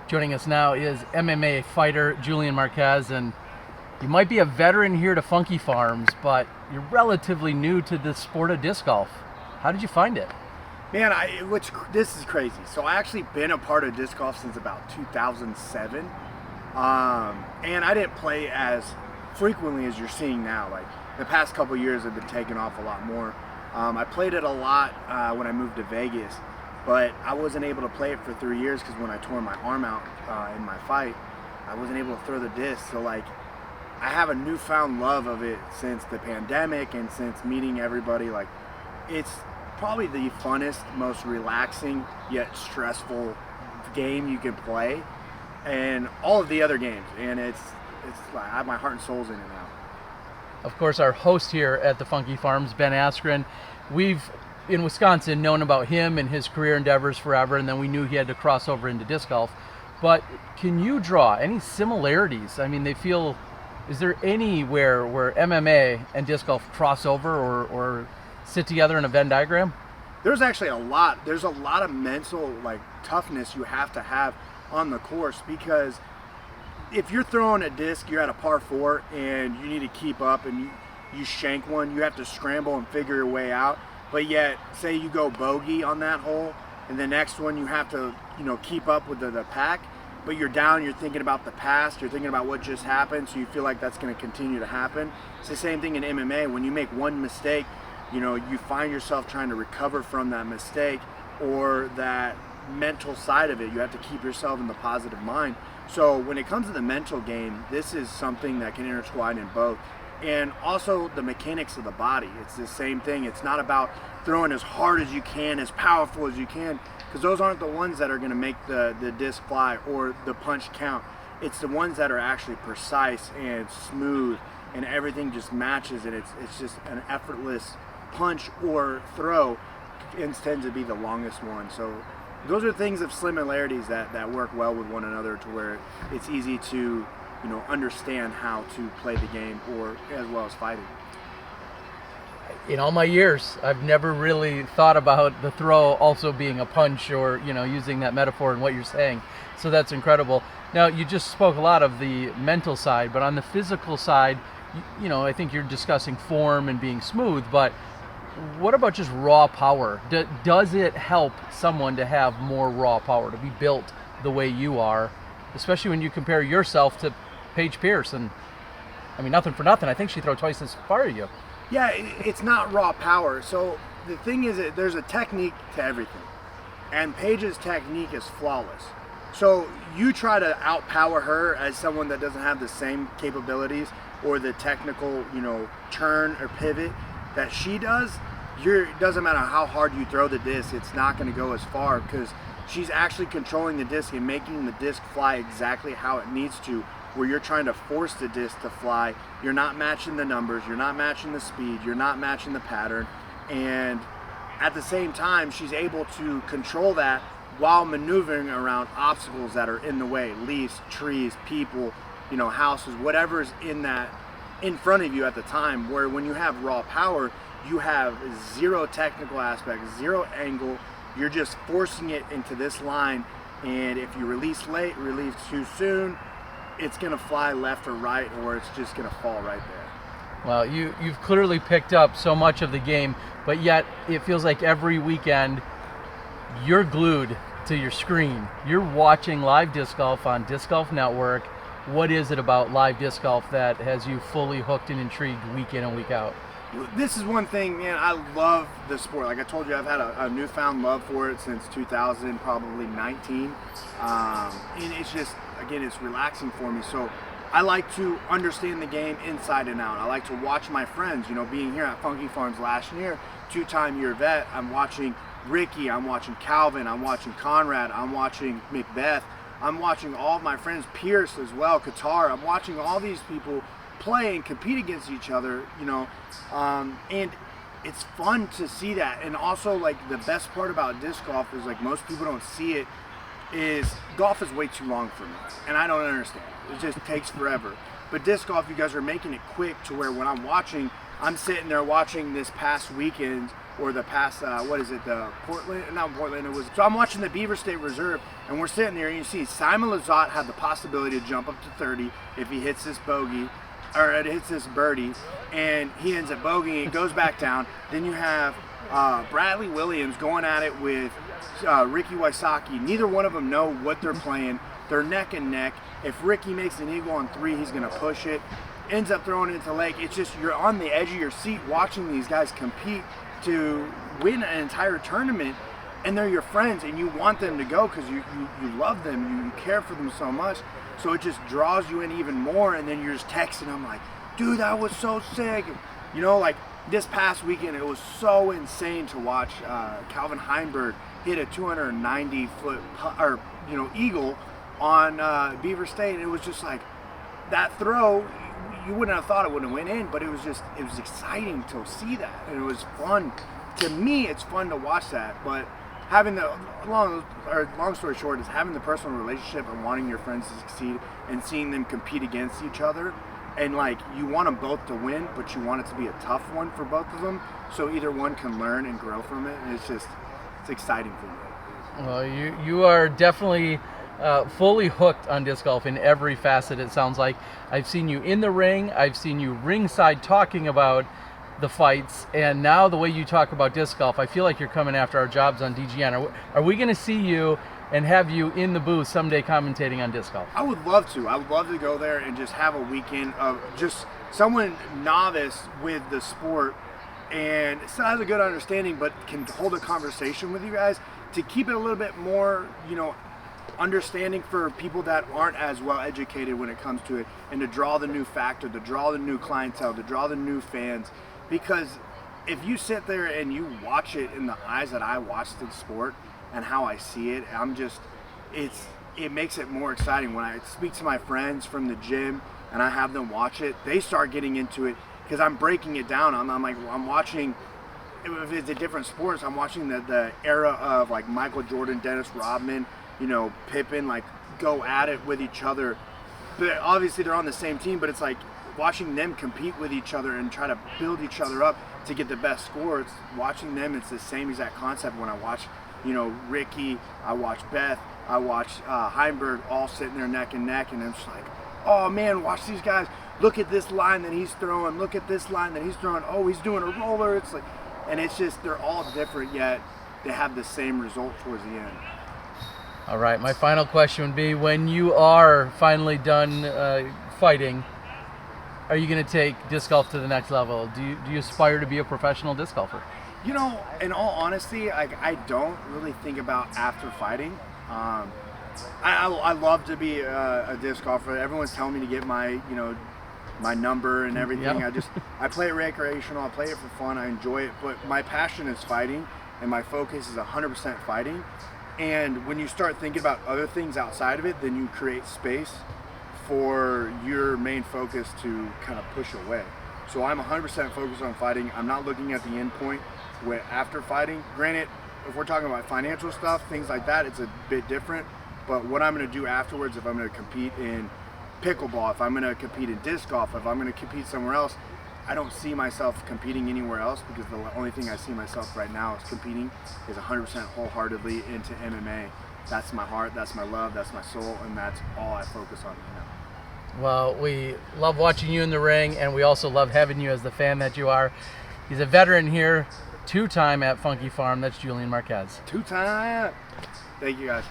Joining us now is MMA fighter Julian Marquez, and you might be a veteran here to Funky Farms, but you're relatively new to the sport of disc golf. How did you find it? Man, this is crazy. So I actually been a part of disc golf since about 2007, and I didn't play as frequently as you're seeing now. Like the past couple years, have been taking off a lot more. I played it a lot when I moved to Vegas, but I wasn't able to play it for 3 years because when I tore my arm out in my fight, I wasn't able to throw the disc. So like, I have a newfound love of it since the pandemic and since meeting everybody. Like, it's probably the funnest, most relaxing yet stressful game you can play, and all of the other games. And it's like I have my heart and soul's in it now. Of course, our host here at the Funky Farms, Ben Askren, we've in Wisconsin known about him and his career endeavors forever, and then we knew he had to cross over into disc golf. But can you draw any similarities? I mean, is there anywhere where MMA and disc golf cross over or sit together in a Venn diagram? There's actually a lot. There's a lot of mental toughness you have to have on the course, because if you're throwing a disc, you're at a par 4 and you need to keep up and you shank one, you have to scramble and figure your way out. But yet, say you go bogey on that hole, and the next one you have to, keep up with the pack, but you're down, you're thinking about the past, you're thinking about what just happened, so you feel like that's going to continue to happen. It's the same thing in MMA. When you make one mistake, you find yourself trying to recover from that mistake or that mental side of it. You have to keep yourself in the positive mind. So when it comes to the mental game, this is something that can intertwine in both. And also the mechanics of the body. It's the same thing. It's not about throwing as hard as you can, as powerful as you can, because those aren't the ones that are going to make the disc fly or the punch count. It's the ones that are actually precise and smooth, and everything just matches, and it's just an effortless punch or throw tends to be the longest one. So those are things of similarities that work well with one another, to where it's easy to understand how to play the game, or as well as fighting. In all my years, I've never really thought about the throw also being a punch, or using that metaphor in what you're saying. So that's incredible. Now, you just spoke a lot of the mental side, but on the physical side, I think you're discussing form and being smooth, but what about just raw power? Does it help someone to have more raw power, to be built the way you are, especially when you compare yourself to Paige Pierce? And I mean, nothing for nothing, I think she throw twice as far as you. Yeah, it's not raw power. So the thing is that there's a technique to everything, and Paige's technique is flawless. So you try to outpower her as someone that doesn't have the same capabilities or the technical, turn or pivot that she does. It doesn't matter how hard you throw the disc, it's not going to go as far, because she's actually controlling the disc and making the disc fly exactly how it needs to. Where you're trying to force the disc to fly, you're not matching the numbers, you're not matching the speed, you're not matching the pattern, and at the same time she's able to control that while maneuvering around obstacles that are in the way, leaves, trees, people, houses, whatever's in front of you at the time. Where when you have raw power, you have zero technical aspect, zero angle, you're just forcing it into this line, and if you release late, release too soon, it's going to fly left or right, or it's just going to fall right there. Well, you've clearly picked up so much of the game, but yet it feels like every weekend you're glued to your screen. You're watching live disc golf on Disc Golf Network. What is it about live disc golf that has you fully hooked and intrigued week in and week out? This is one thing, man, I love the sport. Like I told you, I've had a newfound love for it since 2000, probably 19. And it's just, again, it's relaxing for me. So I like to understand the game inside and out. I like to watch my friends, being here at Funky Farms last year, 2-time year vet. I'm watching Ricky, I'm watching Calvin, I'm watching Conrad, I'm watching Macbeth, I'm watching all of my friends, Pierce as well, Qatar. I'm watching all these people play and compete against each other, and it's fun to see that. And also, the best part about disc golf is, most people don't see it, is golf is way too long for me, and I don't understand. It just takes forever. But disc golf, you guys are making it quick to where when I'm watching, I'm sitting there watching this past weekend, or the past, the Portland, not Portland, it was, so I'm watching the Beaver State Reserve, and we're sitting there, and you see Simon Lizotte had the possibility to jump up to 30 if he hits this bogey, or it hits this birdie, and he ends up bogeying, it goes back down. Then you have Bradley Williams going at it with Ricky Wysocki. Neither one of them know what they're playing. They're neck and neck. If Ricky makes an eagle on 3, he's going to push it. Ends up throwing it into the lake. It's just, you're on the edge of your seat watching these guys compete to win an entire tournament, and they're your friends, and you want them to go because you love them, you care for them so much. So it just draws you in even more, and then you're just texting them like, dude, that was so sick. You know, like this past weekend, it was so insane to watch Calvin Heinberg hit a 290-foot eagle on Beaver State. And it was just like, that throw, you wouldn't have thought it would have went in, but it was exciting to see that, and it was fun. To me, it's fun to watch that. But having the long story short is having the personal relationship and wanting your friends to succeed and seeing them compete against each other, and like, you want them both to win, but you want it to be a tough one for both of them, so either one can learn and grow from it, and it's exciting for me. Well, you are definitely fully hooked on disc golf in every facet, it sounds like. I've seen you in the ring, I've seen you ringside talking about the fights, and now the way you talk about disc golf, I feel like you're coming after our jobs on DGN. Are we going to see you and have you in the booth someday commentating on disc golf? I would love to. I would love to go there and just have a weekend of just someone novice with the sport and still has a good understanding, but can hold a conversation with you guys to keep it a little bit more, understanding for people that aren't as well educated when it comes to it, and to draw the new factor, to draw the new clientele, to draw the new fans. Because if you sit there and you watch it in the eyes that I watch the sport and how I see it, it makes it more exciting. When I speak to my friends from the gym and I have them watch it, they start getting into it because I'm breaking it down. I'm watching, if it's a different sports, I'm watching the era of like Michael Jordan, Dennis Rodman, Pippen, like go at it with each other. But obviously they're on the same team, but it's like watching them compete with each other and try to build each other up to get the best scores. Watching them, it's the same exact concept. When I watch, Ricky, I watch Beth, I watch Heinberg, all sitting there neck and neck, and I'm just like, oh man, watch these guys. Look at this line that he's throwing. Look at this line that he's throwing. Oh, he's doing a roller. It's like, and it's just, they're all different, yet they have the same result towards the end. All right, my final question would be, when you are finally done fighting, are you going to take disc golf to the next level? Do you aspire to be a professional disc golfer? In all honesty, I don't really think about after fighting. I love to be a disc golfer. Everyone's telling me to get my number and everything. Yep. I play it recreational. I play it for fun. I enjoy it. But my passion is fighting, and my focus is 100% fighting. And when you start thinking about other things outside of it, then you create space for your main focus to kind of push away. So I'm 100% focused on fighting. I'm not looking at the end point after fighting. Granted, if we're talking about financial stuff, things like that, it's a bit different. But what I'm going to do afterwards, if I'm going to compete in pickleball, if I'm going to compete in disc golf, if I'm going to compete somewhere else, I don't see myself competing anywhere else, because the only thing I see myself right now is competing is 100% wholeheartedly into MMA. That's my heart, that's my love, that's my soul, and that's all I focus on now. Well, we love watching you in the ring, and we also love having you as the fan that you are. He's a veteran here, 2-time at Funky Farm. That's Julian Marquez. 2-time. Thank you, guys.